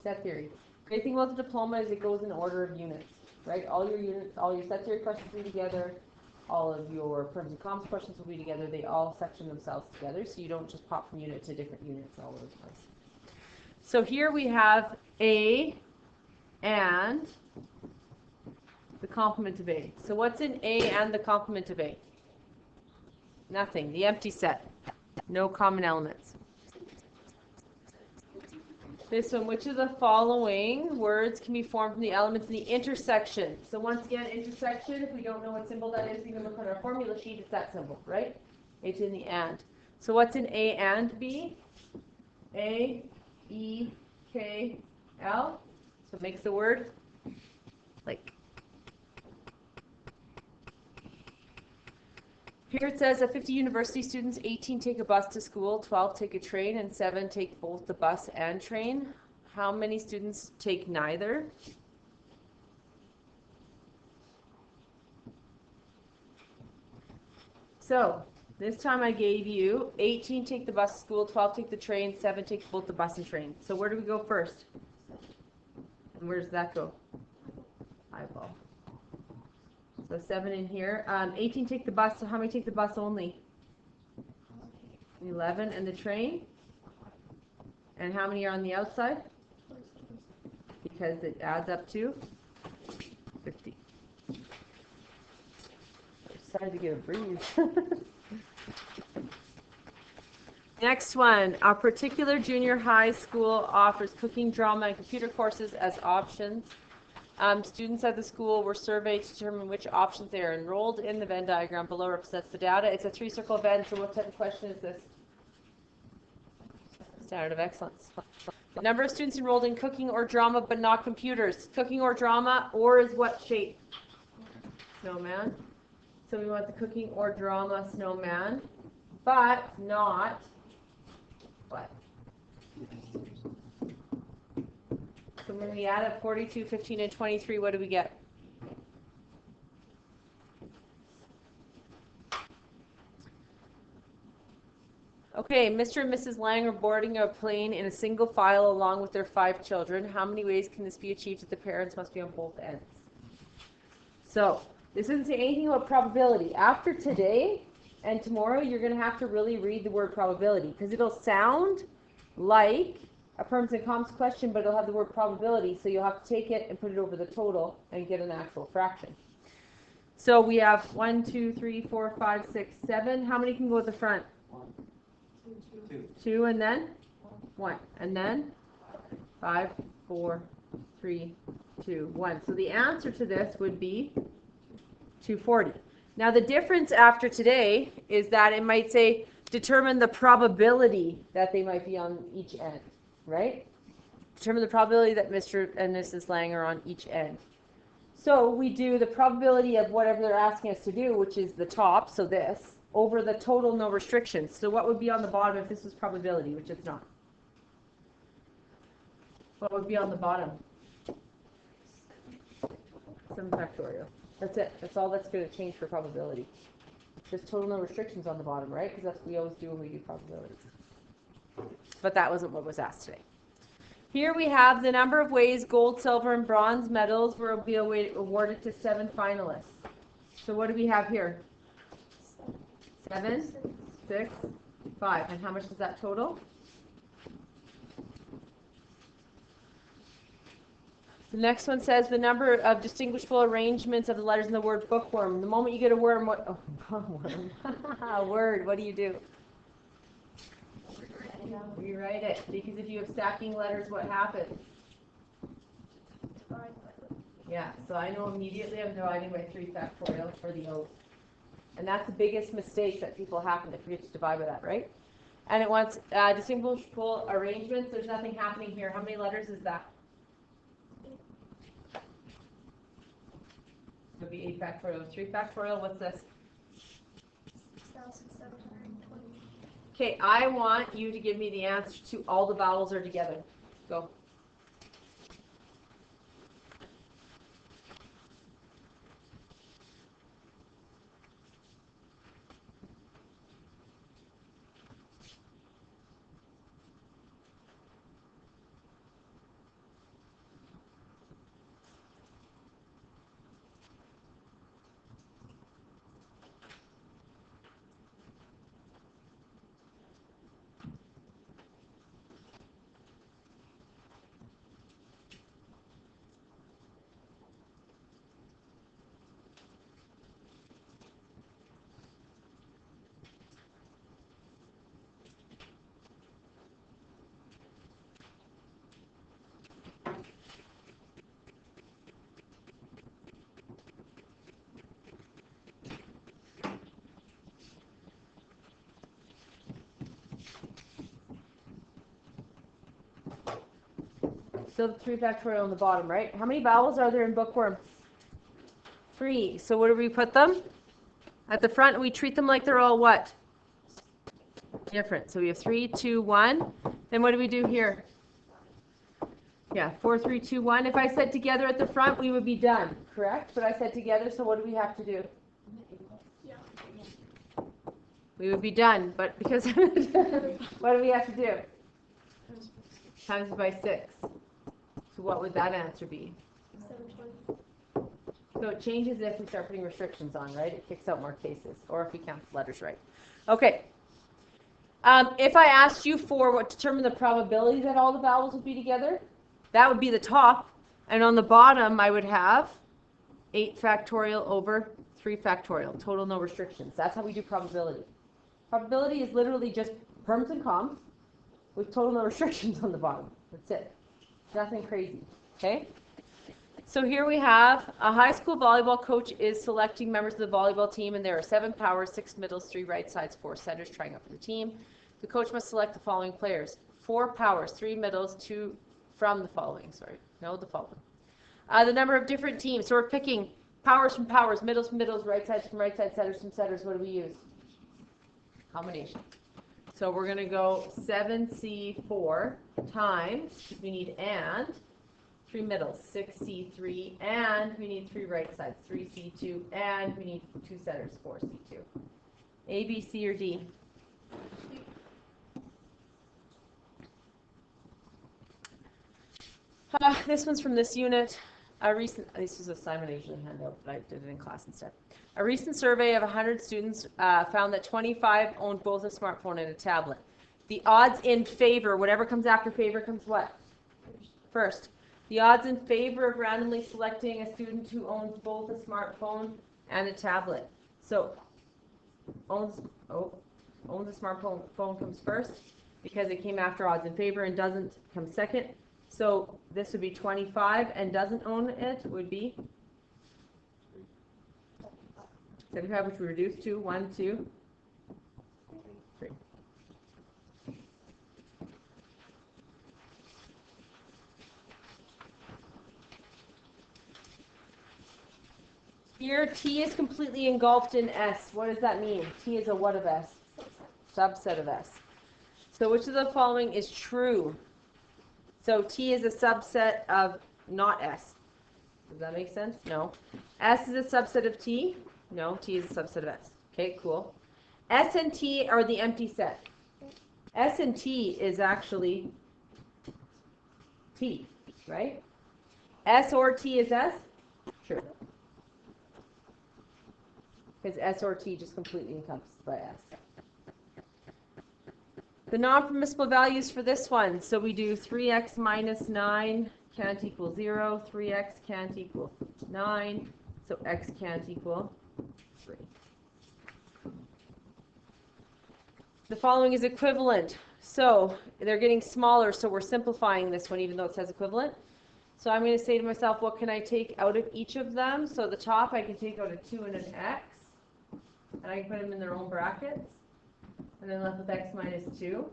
Set theory. Great thing about the diploma is it goes in order of units, right? All your units, all your set theory questions will be together. All of your prims and comps questions will be together. They all section themselves together, so you don't just pop from unit to different units all over the place. So here we have A and the complement of A. So what's in A and the complement of A? Nothing. The empty set. No common elements. This one, which of the following words can be formed from the elements in the intersection? So once again, intersection, if we don't know what symbol that is, we can look on our formula sheet, it's that symbol, right? It's in the and. So what's in A and B? A, E, K, L. So it makes the word like. Here it says that 50 university students, 18 take a bus to school, 12 take a train, and 7 take both the bus and train. How many students take neither? So this time I gave you 18 take the bus to school, 12 take the train, 7 take both the bus and train. So where do we go first? And where does that go? Eyeball. So 7 in here. 18 take the bus. So how many take the bus only? 11. And the train? And how many are on the outside? Because it adds up to 50. I decided to get a breeze. Next one. A particular junior high school offers cooking, drama, and computer courses as options. Students at the school were surveyed to determine which options they are enrolled in. The Venn diagram below represents the data. It's a 3-circle Venn, so what type of question is this? Standard of excellence. The number of students enrolled in cooking or drama, but not computers. Cooking or drama, or is what shape? Snowman. So we want the cooking or drama snowman, but not what? So when we add up 42, 15, and 23, what do we get? Okay, Mr. and Mrs. Lang are boarding a plane in a single file along with their 5 children. How many ways can this be achieved if the parents must be on both ends? So this doesn't say anything about probability. After today and tomorrow, you're going to have to really read the word probability because it'll sound like a perms and comps question, but it'll have the word probability, so you'll have to take it and put it over the total and get an actual fraction. So we have 1, 2, 3, 4, 5, 6, 7. How many can go at the front? 1, 2, 2, and then 1, and then 5, 4, 3, 2, 1. So the answer to this would be 240. Now the difference after today is that it might say determine the probability that they might be on each end. Right? Determine the probability that Mr. and Mrs. Lang are on each end. So we do the probability of whatever they're asking us to do, which is the top, so this, over the total no restrictions. So what would be on the bottom if this was probability, which it's not? What would be on the bottom? 7 factorial. That's it. That's all that's going to change for probability. Just total no restrictions on the bottom, right? Because that's what we always do when we do probabilities. But that wasn't what was asked today. Here we have the number of ways gold, silver, and bronze medals will be awarded to 7 finalists. So what do we have here? 7, 6, 5. And how much is that total? The next one says the number of distinguishable arrangements of the letters in the word bookworm. The moment you get a worm, what? Oh, worm. A word. What do you do? Rewrite it, because if you have stacking letters, what happens? Yeah, so I know immediately I'm dividing by 3 factorial for the O. And that's the biggest mistake that people happen. They forget to divide by that, right? And it wants distinguishable arrangements. There's nothing happening here. How many letters is that? It would be 8 factorial. 3 factorial, what's this? 6,720. Okay, I want you to give me the answer to all the vowels are together. Go. Still the 3 factorial on the bottom, right? How many vowels are there in bookworm? 3. So where do we put them? At the front, we treat them like they're all what? Different. So we have 3, 2, 1. Then what do we do here? Yeah, 4, 3, 2, 1. If I said together at the front, we would be done, correct? But I said together, so what do we have to do? We would be done, but because what do we have to do? Times by 6. So what would that answer be? 720. So it changes if we start putting restrictions on, right? It kicks out more cases, or if we count the letters right. Okay. If I asked you for what determine the probability that all the vowels would be together, that would be the top. And on the bottom, I would have 8 factorial over 3 factorial. Total, no restrictions. That's how we do probability. Probability is literally just perms and coms with total no restrictions on the bottom. That's it. Nothing crazy. Okay? So here we have a high school volleyball coach is selecting members of the volleyball team, and there are 7 powers, 6 middles, 3 right sides, 4 centers trying out for the team. The coach must select the following players: 4 powers, 3 middles, 2 from the following. The following. The number of different teams. So we're picking powers from powers, middles from middles, right sides from right sides, centers from centers. What do we use? Combination. So we're going to go 7C4 times, we need and, 3 middles, 6C3, and we need 3 right sides, 3C2, and we need 2 centers, 4C2. A, B, C, or D? This one's from this unit. This was assignment I usually hand out, but I did it in class instead. A recent survey of 100 students found that 25 owned both a smartphone and a tablet. The odds in favor, whatever comes after favor comes what? First. The odds in favor of randomly selecting a student who owns both a smartphone and a tablet. So, owns a smartphone comes first because it came after odds in favor, and doesn't come second. So this would be 25, and doesn't own it would be 75, which we reduce to 1, 2, 3. Here, T is completely engulfed in S. What does that mean? T is a what of S? Subset of S. So which of the following is true? So T is a subset of not S. Does that make sense? No. S is a subset of T? No, T is a subset of S. Okay, cool. S and T are the empty set. S and T is actually T, right? S or T is S? True. Because S or T just completely encompassed by S. The non-permissible values for this one. So we do 3x minus 9 can't equal 0. 3x can't equal 9. So x can't equal 3. The following is equivalent. So they're getting smaller, so we're simplifying this one even though it says equivalent. So I'm going to say to myself, what can I take out of each of them? So the top I can take out a 2 and an x. And I can put them in their own brackets. And then left with x minus 2.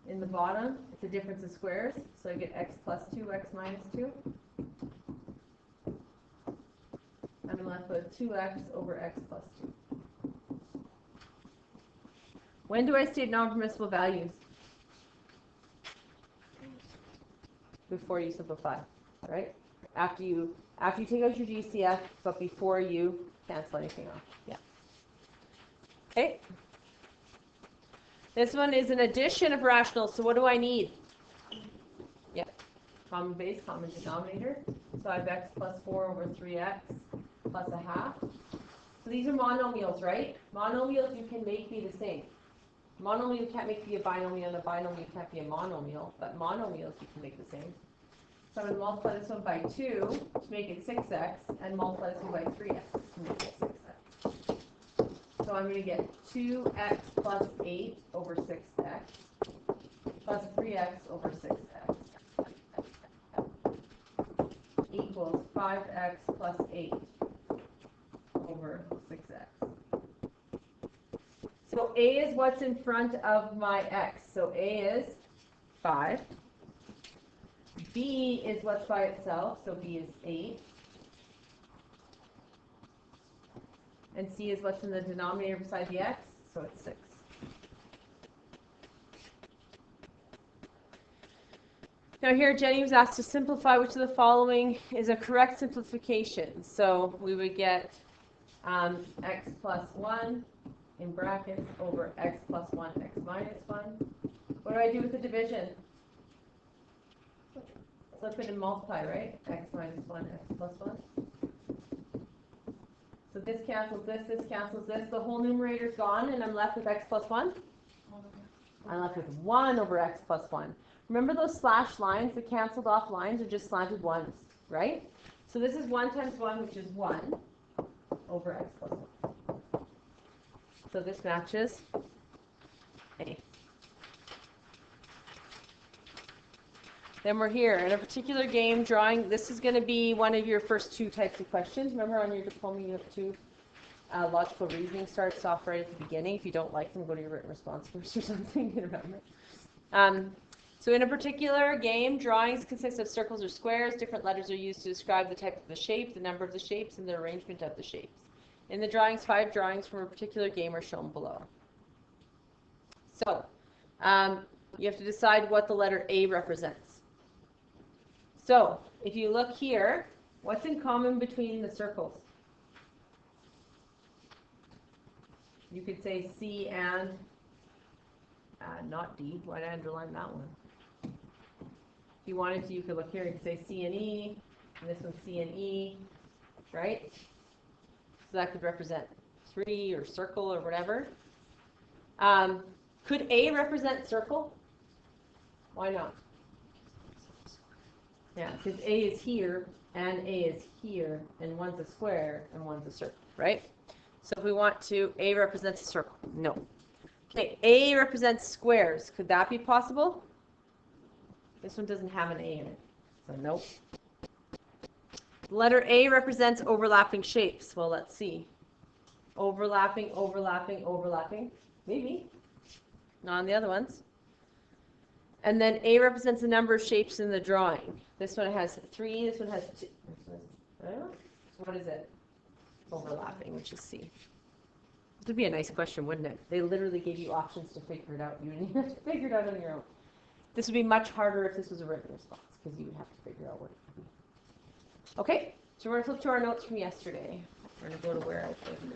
In the bottom, it's a difference of squares. So I get x plus 2, x minus 2. And I'm left with 2x over x plus 2. When do I state non-permissible values? Before you simplify, right? After you take out your GCF, but before you cancel anything off. Yeah. Okay. This one is an addition of rationals, so what do I need? Yeah, common base, common denominator. So I have x plus 4 over 3x plus a half. So these are monomials, right? Monomials you can make be the same. Monomial can't make be a binomial, and a binomial can't be a monomial, but monomials you can make the same. So I'm going to multiply this one by 2 to make it 6x, and multiply this one by 3x to make it 6x. So I'm going to get 2x plus 8 over 6x plus 3x over 6x equals 5x plus 8 over 6x. So A is what's in front of my x. So A is 5. B is what's by itself, so B is 8. And C is what's in the denominator beside the x, so it's 6. Now here Jenny was asked to simplify which of the following is a correct simplification. So we would get x plus 1 in brackets over x plus 1, x minus 1. What do I do with the division? Flip it and multiply, right? X minus 1, x plus 1. So this cancels this cancels this. The whole numerator's gone, and I'm left with x plus 1. I'm left with 1 over x plus 1. Remember those slash lines, the canceled off lines are just slanted ones, right? So this is 1 times 1, which is 1 over x plus 1. So this matches A. Then we're here in a particular game drawing. This is going to be one of your first 2 types of questions. Remember on your diploma you have 2 logical reasoning starts off right at the beginning. If you don't like them, go to your written response first or something. Remember. So in a particular game, drawings consist of circles or squares. Different letters are used to describe the type of the shape, the number of the shapes, and the arrangement of the shapes. In the drawings, 5 drawings from a particular game are shown below. So you have to decide what the letter A represents. So if you look here, what's in common between the circles? You could say C and, not D. Why did I underline that one? If you wanted to, you could look here. You could say C and E, and this one's C and E, right? So that could represent 3 or circle or whatever. Could A represent circle? Why not? Yeah, because A is here, and A is here, and one's a square, and one's a circle, right? So if we want to, A represents a circle. No. Okay, A represents squares. Could that be possible? This one doesn't have an A in it, so nope. The letter A represents overlapping shapes. Well, let's see. Overlapping, overlapping, overlapping. Maybe. Not on the other ones. And then A represents the number of shapes in the drawing. This one has 3, this one has 2. So what is it? Overlapping, which is C. This would be a nice question, wouldn't it? They literally gave you options to figure it out. You didn't have to figure it out on your own. This would be much harder if this was a written response, because you would have to figure out what it would be. Okay, so we're going to flip to our notes from yesterday. We're going to go to where I put them.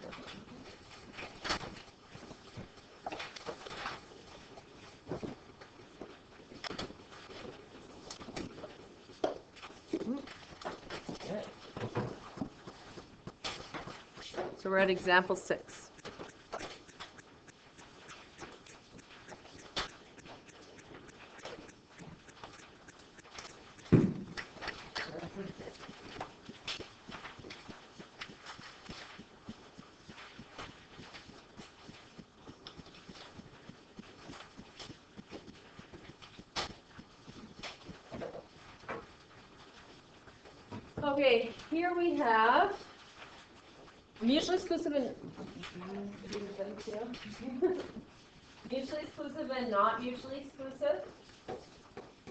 So we're at example 6. Okay, here we have mutually exclusive and mutually exclusive and not mutually exclusive.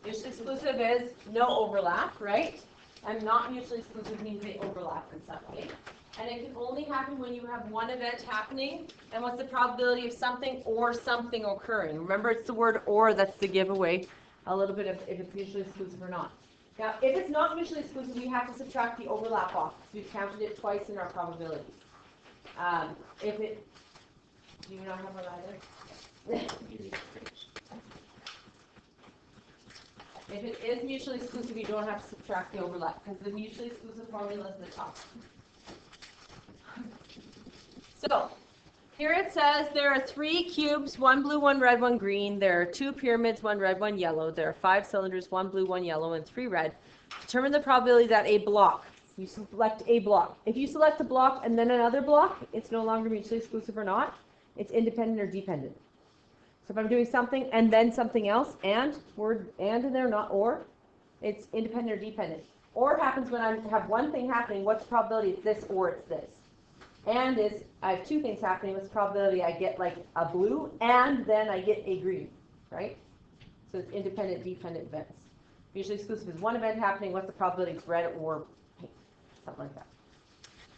Mutually exclusive is no overlap, right? And not mutually exclusive means they overlap in some way. And it can only happen when you have one event happening. And what's the probability of something or something occurring? Remember, it's the word or that's the giveaway a little bit of if it's mutually exclusive or not. Now, if it's not mutually exclusive, we have to subtract the overlap off. We've counted it twice in our probabilities. If it, do you not have one either? If it is mutually exclusive, you don't have to subtract the overlap because the mutually exclusive formula is in the top. So, here it says there are 3 cubes, 1 blue, 1 red, 1 green. There are 2 pyramids, 1 red, 1 yellow. There are 5 cylinders, 1 blue, 1 yellow, and 3 red. Determine the probability that a block, you select a block. If you select a block and then another block, it's no longer mutually exclusive or not. It's independent or dependent. So if I'm doing something and then something else, and word and in there, not or, it's independent or dependent. Or happens when I have one thing happening, what's the probability it's this or it's this? And is, I have 2 things happening, what's the probability I get like a blue and then I get a green, right? So it's independent, dependent events. Mutually exclusive is one event happening. What's the probability it's red or pink? Something like that.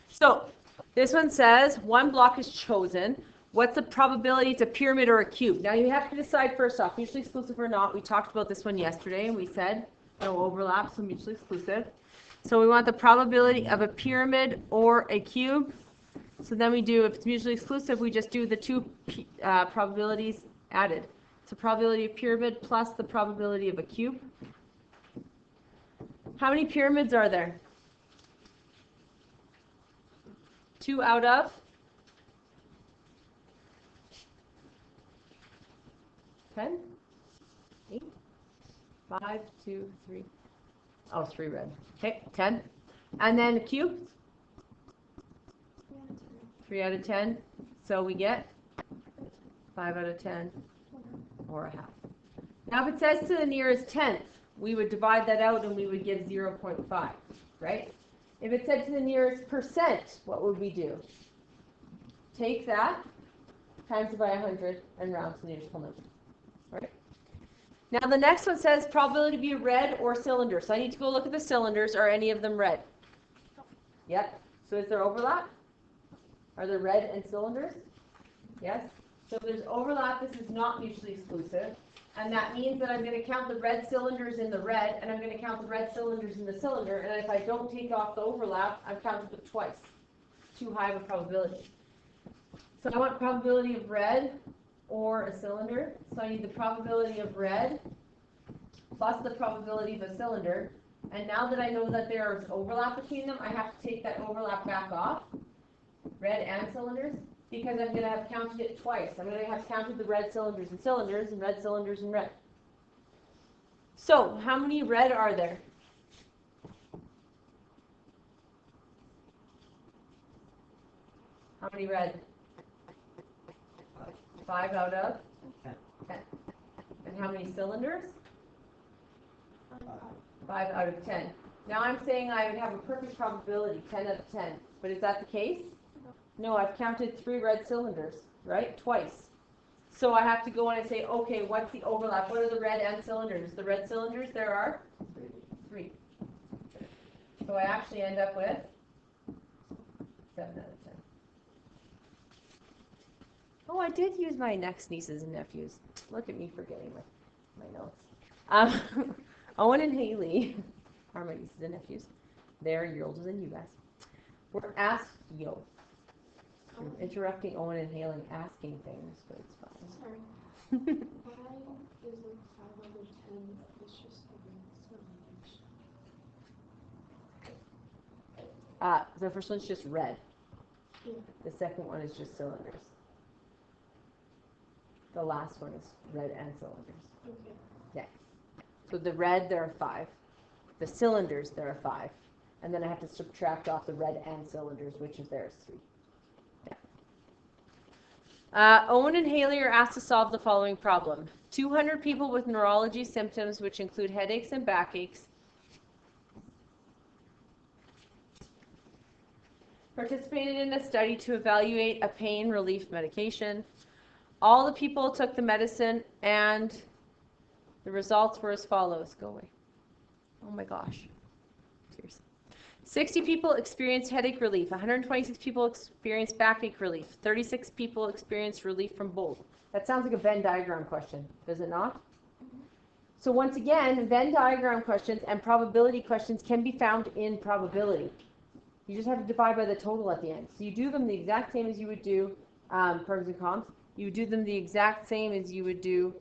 So this one says one block is chosen. What's the probability it's a pyramid or a cube? Now you have to decide first off, mutually exclusive or not. We talked about this one yesterday and we said no overlap, so mutually exclusive. So we want the probability of a pyramid or a cube. So then we do, if it's mutually exclusive, we just do the two probabilities added. So probability of pyramid plus the probability of a cube. How many pyramids are there? 2 out of 10? 8? 5, 2, 3. Oh, 3 red. Okay, 10. And then the cube? 3 out of 10. So we get 5 out of 10 or a half. Now if it says to the nearest tenth, we would divide that out and we would get 0.5, right? If it said to the nearest percent, what would we do? Take that, times it by 100, and round to the nearest whole number, right? Now the next one says probability to be a red or cylinder. So I need to go look at the cylinders. Are any of them red? Yep. So is there overlap? Are there red and cylinders? Yes. So if there's overlap, this is not mutually exclusive. And that means that I'm going to count the red cylinders in the red, and I'm going to count the red cylinders in the cylinder. And if I don't take off the overlap, I've counted it twice. Too high of a probability. So I want probability of red or a cylinder. So I need the probability of red plus the probability of a cylinder. And now that I know that there's overlap between them, I have to take that overlap back off, red and cylinders, because I'm going to have counted it twice. I'm going to have counted the red cylinders and red cylinders and red. So how many red are there? How many red? 5 out of 10. And how many cylinders? 5 out of 10. Now I'm saying I would have a perfect probability, 10 out of 10. But is that the case? No, I've counted 3 red cylinders, right? Twice. So I have to go in and say, okay, what's the overlap? What are the red and cylinders? The red cylinders, there are 3. So I actually end up with 7 out of 10. Oh, I did use my next nieces and nephews. Look at me forgetting my notes. Owen and Haley are my nieces and nephews. They're a year older than you guys. We're asked, I'm interrupting Owen and Haley asking things, but it's fine. Sorry. Why isn't 5 out of 10? It's just cylinders. The first one's just red. Yeah. The second one is just cylinders. The last one is red and cylinders. Okay. Yeah. So the red, there are 5. The cylinders, there are 5. And then I have to subtract off the red and cylinders, which is there's 3. Yeah. Owen and Haley are asked to solve the following problem. 200 people with neurology symptoms, which include headaches and backaches, participated in a study to evaluate a pain relief medication. All the people took the medicine, and the results were as follows. Go away. Oh my gosh. Seriously. 60 people experienced headache relief. 126 people experienced backache relief. 36 people experienced relief from both. That sounds like a Venn diagram question, does it not? So once again, Venn diagram questions and probability questions can be found in probability. You just have to divide by the total at the end. So you do them the exact same as you would do pros and cons. You would do them the exact same as you would do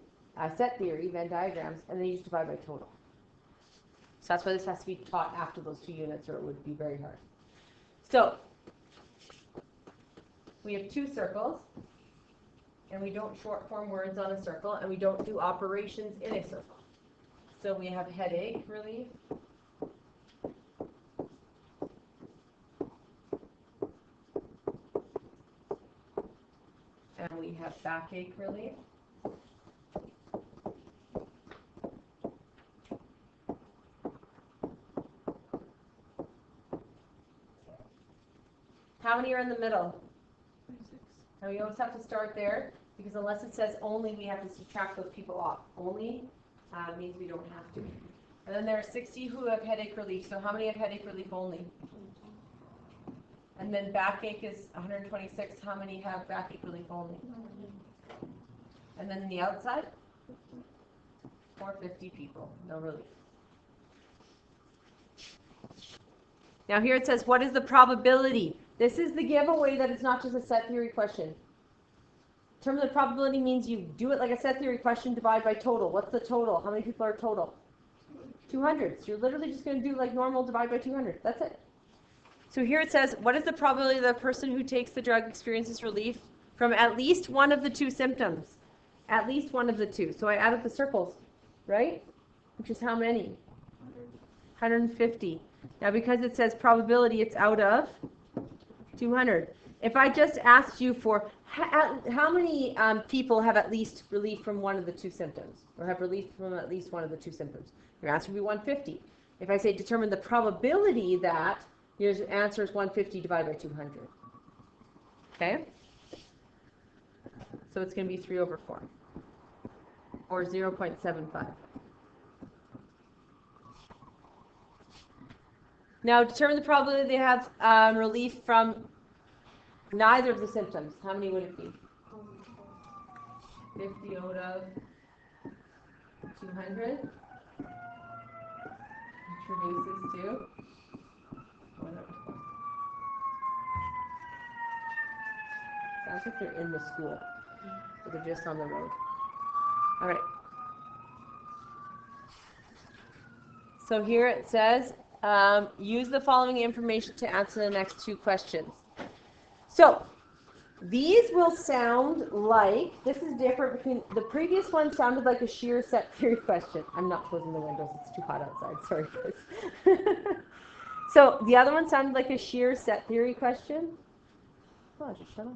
set theory, Venn diagrams, and then you just divide by total. So that's why this has to be taught after those 2 units, or it would be very hard. So we have 2 circles, and we don't short form words on a circle, and we don't do operations in a circle. So we have headache relief. And we have backache relief. How many are in the middle? 26. Now we always have to start there, because unless it says only, we have to subtract those people off. Only means we don't have to. And then there are 60 who have headache relief. So how many have headache relief only? And then backache is 126. How many have backache relief only? And then the outside? 450 people, no relief. Now here it says, what is the probability? This is the giveaway that it's not just a set theory question. Determine the probability means you do it like a set theory question, divide by total. What's the total? How many people are total? 200. So you're literally just going to do like normal, divide by 200. That's it. So here it says, what is the probability that the person who takes the drug experiences relief from at least one of the two symptoms? At least one of the two. So I added the circles, right? Which is how many? 150. Now because it says probability, it's out of 200. If I just asked you for how many people have at least relief from one of the two symptoms, or have relief from at least one of the two symptoms, your answer would be 150. If I say determine the probability that, your answer is 150 divided by 200. Okay? So it's going to be 3 over 4, or 0.75. Now determine the probability they have relief from neither of the symptoms. How many would it be? 50 out of 200. Which reduces to 1 over 12. Sounds like they're in the school, but they're just on the road. All right. So here it says, use the following information to answer the next two questions. So these will sound like, this is different between, the previous one sounded like a sheer set theory question. I'm not closing the windows, it's too hot outside, sorry guys. So the other one sounded like a sheer set theory question. Oh, just shut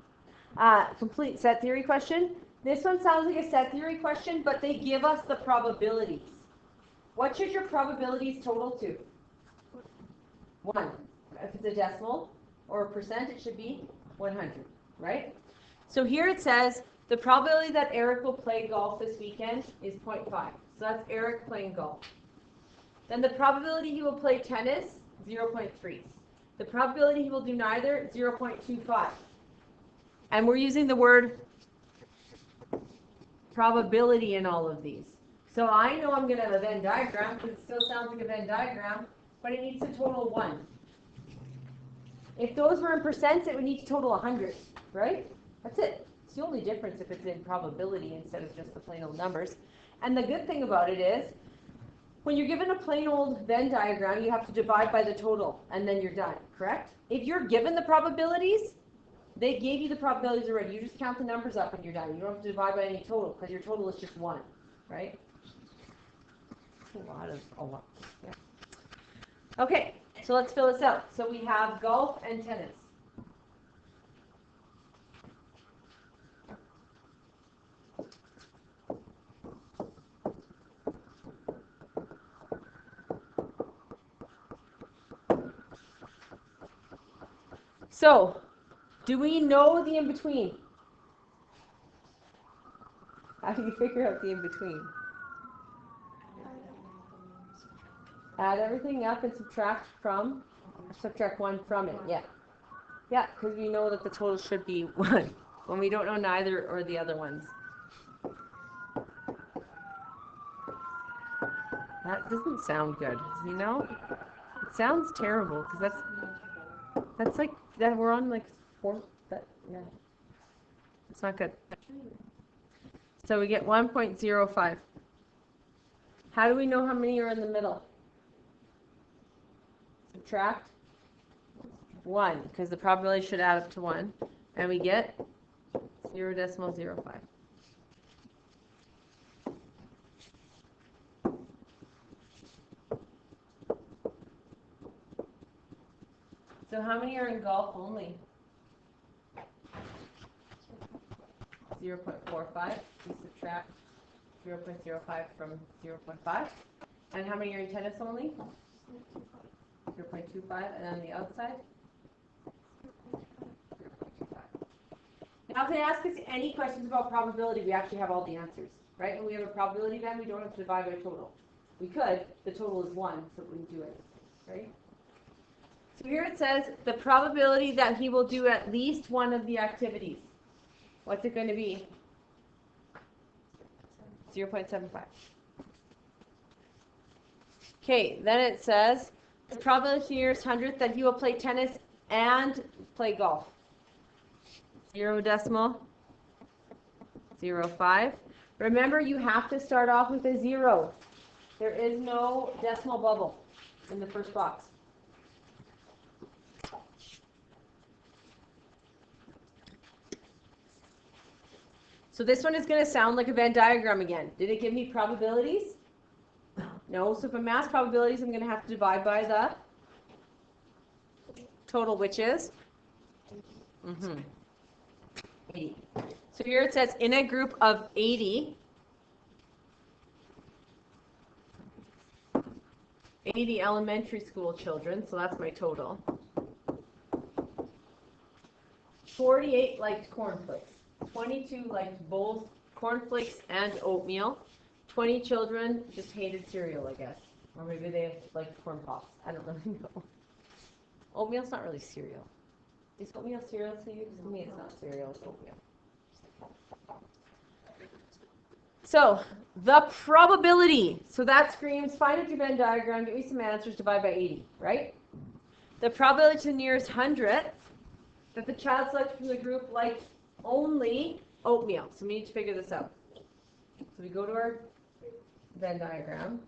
up. Complete set theory question. This one sounds like a set theory question, but they give us the probabilities. What should your probabilities total to? 1. If it's a decimal or a percent, it should be 100, right? So here it says the probability that Eric will play golf this weekend is 0.5. So that's Eric playing golf. Then the probability he will play tennis, 0.3. The probability he will do neither, 0.25. And we're using the word probability in all of these. So I know I'm going to have a Venn diagram, because it still sounds like a Venn diagram, but it needs to total 1. If those were in percents, it would need to total 100, right? That's it. It's the only difference if it's in probability instead of just the plain old numbers. And the good thing about it is, when you're given a plain old Venn diagram, you have to divide by the total, and then you're done, correct? If you're given the probabilities, they gave you the probabilities already. You just count the numbers up and you're done. You don't have to divide by any total, because your total is just 1, right? A lot. Yeah. Okay, so let's fill this out. So we have golf and tennis. So, do we know the in-between? How do you figure out the in-between? Add everything up and subtract 1 from it, yeah. Yeah, because we know that the total should be 1, when we don't know neither or the other ones. That doesn't sound good, you know? It sounds terrible, because that's like, that we're on like 4, yeah. It's not good. So we get 1.05. How do we know how many are in the middle? Subtract 1, because the probability should add up to 1, and we get 0.05. So how many are in golf only? 0.45. We subtract 0.05 from 0.5. And how many are in tennis only? 0.25. And on the outside? 0.25. Now, if they ask us any questions about probability, we actually have all the answers, right? When we have a probability then, we don't have to divide by total. We could. The total is 1, so it wouldn't do it, right? So here it says the probability that he will do at least one of the activities. What's it going to be? 0.75. Okay, then it says the probability to the nearest hundredth that he will play tennis and play golf. 0.05. Remember, you have to start off with a 0. There is no decimal bubble in the first box. So this one is going to sound like a Venn diagram again. Did it give me probabilities? No. So for mass probabilities, I'm going to have to divide by the total, which is 80. So here it says in a group of 80 elementary school children, so that's my total. 48 liked cornflakes. 22 liked both cornflakes and oatmeal. 20 children just hated cereal, I guess. Or maybe they liked corn pops. I don't really know. Oatmeal's not really cereal. Is oatmeal cereal to you? To me, it's not cereal, it's oatmeal. So, the probability. So that screams, find out your Venn diagram, give me some answers, divide by 80, right? The probability to the nearest hundredth that the child selected from the group liked only oatmeal. So we need to figure this out. So we go to our Venn diagram.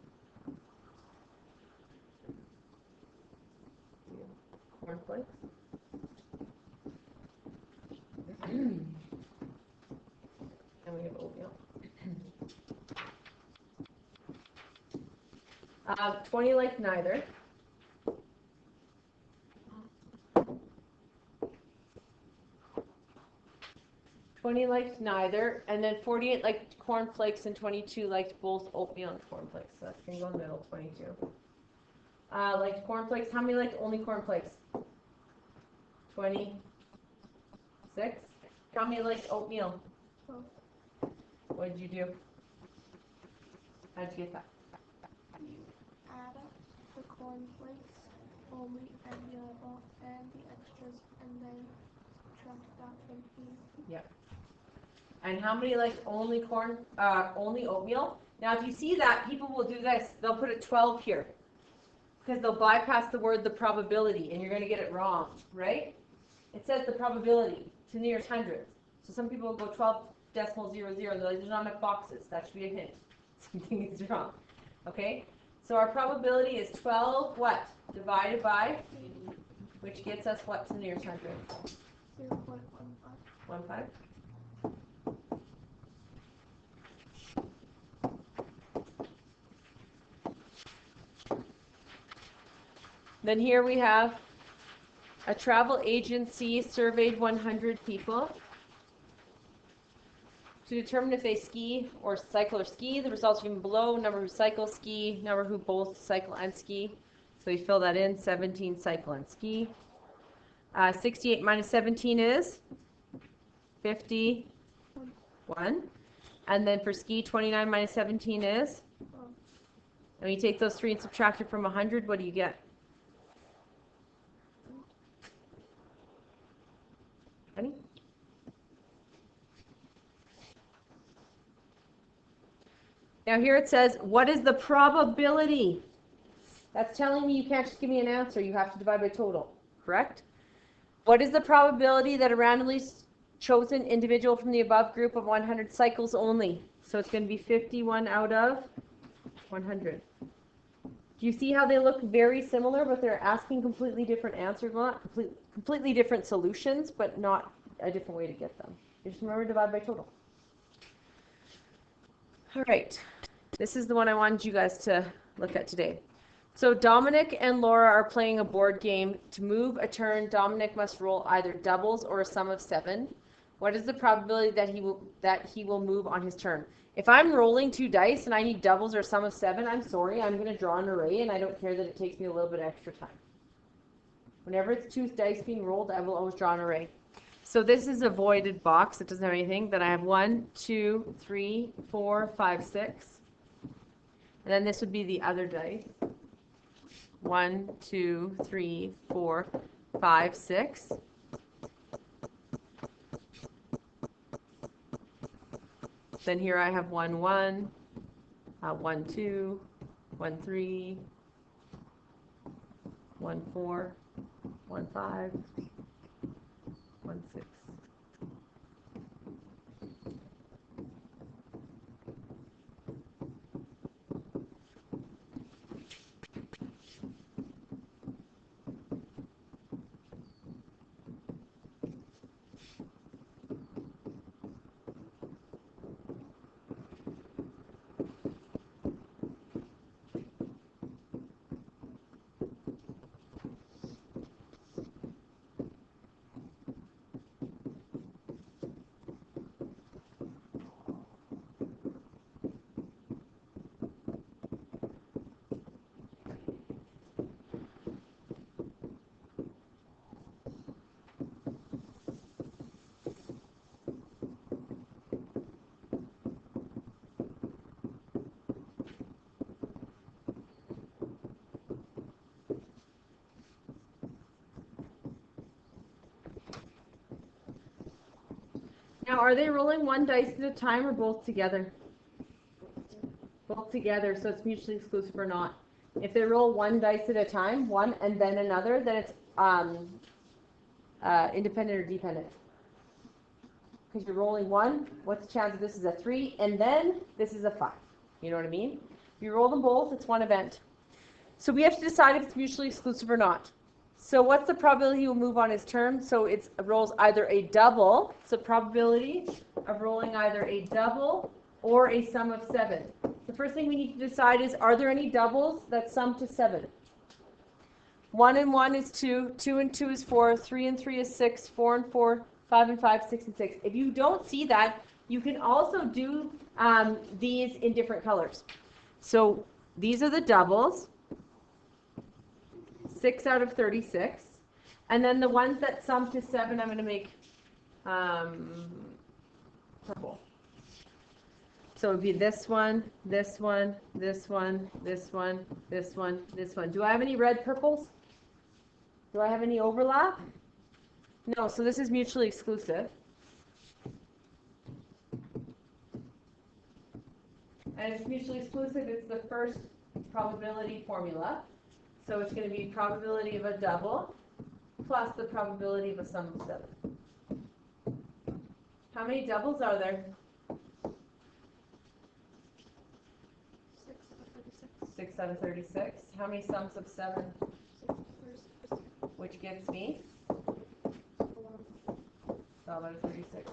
Cornflakes. And we have oatmeal. 20 liked neither. 20 liked neither, and then 48 liked cornflakes, and 22 liked both oatmeal and cornflakes. So that's going to go in the middle, 22. Liked cornflakes. How many liked only cornflakes? 26. How many liked oatmeal? 12. What did you do? How did you get that? You add up the cornflakes only and the extras, and then subtract that from here. Yep. And how many liked only only oatmeal? Now, if you see that, people will do this. They'll put a 12 here because they'll bypass the word the probability, and you're going to get it wrong, right? It says the probability to nearest hundredth. So some people will go 12.00. They're like, there's not enough boxes. That should be a hint. Something is wrong. Okay? So our probability is 12 what? Divided by? Which gets us what to the nearest hundredth? 0.15. 15? Then here we have a travel agency surveyed 100 people to determine if they ski or cycle or ski. The results are given below: number who cycle, ski, number who both cycle and ski. So you fill that in: 17 cycle and ski. 68 minus 17 is 51. And then for ski, 29 minus 17 is? And when you take those three and subtract it from 100, what do you get? Honey? Now here it says, what is the probability? That's telling me you can't just give me an answer. You have to divide by total, correct? What is the probability that a randomly chosen individual from the above group of 100 cycles only? So it's going to be 51 out of 100. Do you see how they look very similar, but they're asking completely different answers? Well, not completely different solutions, but not a different way to get them. You just remember to divide by total. All right. This is the one I wanted you guys to look at today. So Dominic and Laura are playing a board game. To move a turn, Dominic must roll either doubles or a sum of 7. What is the probability that he will move on his turn? If I'm rolling 2 dice and I need doubles or a sum of 7, I'm sorry, I'm going to draw an array, and I don't care that it takes me a little bit extra time. Whenever it's 2 dice being rolled, I will always draw an array. So this is a voided box. It doesn't have anything. Then I have 1, 2, 3, 4, 5, 6. And then this would be the other dice. 1, 2, 3, 4, 5, 6. Then here I have 1, 1, 1, 2, 1, 3, 1, 4, 1, 5, 1, 6. Now, are they rolling one dice at a time or both together? Both together, so it's mutually exclusive or not. If they roll one dice at a time, one and then another, then it's independent or dependent. Because you're rolling one, what's the chance that this is a 3 and then this is a 5? You know what I mean? If you roll them both, it's one event. So we have to decide if it's mutually exclusive or not. So what's the probability he will move on his turn? So it rolls either a double, so probability of rolling either a double or a sum of 7. The first thing we need to decide is, are there any doubles that sum to 7? 1 and 1 is 2, 2 and 2 is 4, 3 and 3 is 6, 4 and 4, 5 and 5, 6 and 6. If you don't see that, you can also do these in different colors. So these are the doubles. 6 out of 36. And then the ones that sum to 7, I'm going to make purple. So it would be this one, this one, this one, this one, this one, this one. Do I have any red purples? Do I have any overlap? No, so this is mutually exclusive. And it's mutually exclusive, it's the first probability formula. So it's going to be probability of a double plus the probability of a sum of 7. How many doubles are there? 6 out of 36. How many sums of 7? 6. Which gives me 12 out of 36.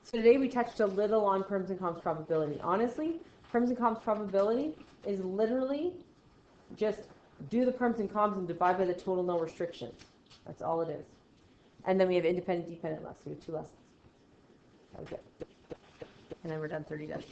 So today we touched a little on perms and comps probability. Honestly, perms and comps probability is literally just do the perms and comps and divide by the total, no restrictions. That's all it is. And then we have independent, dependent lessons. We have 2 lessons. That was it. And then we're done 30 days.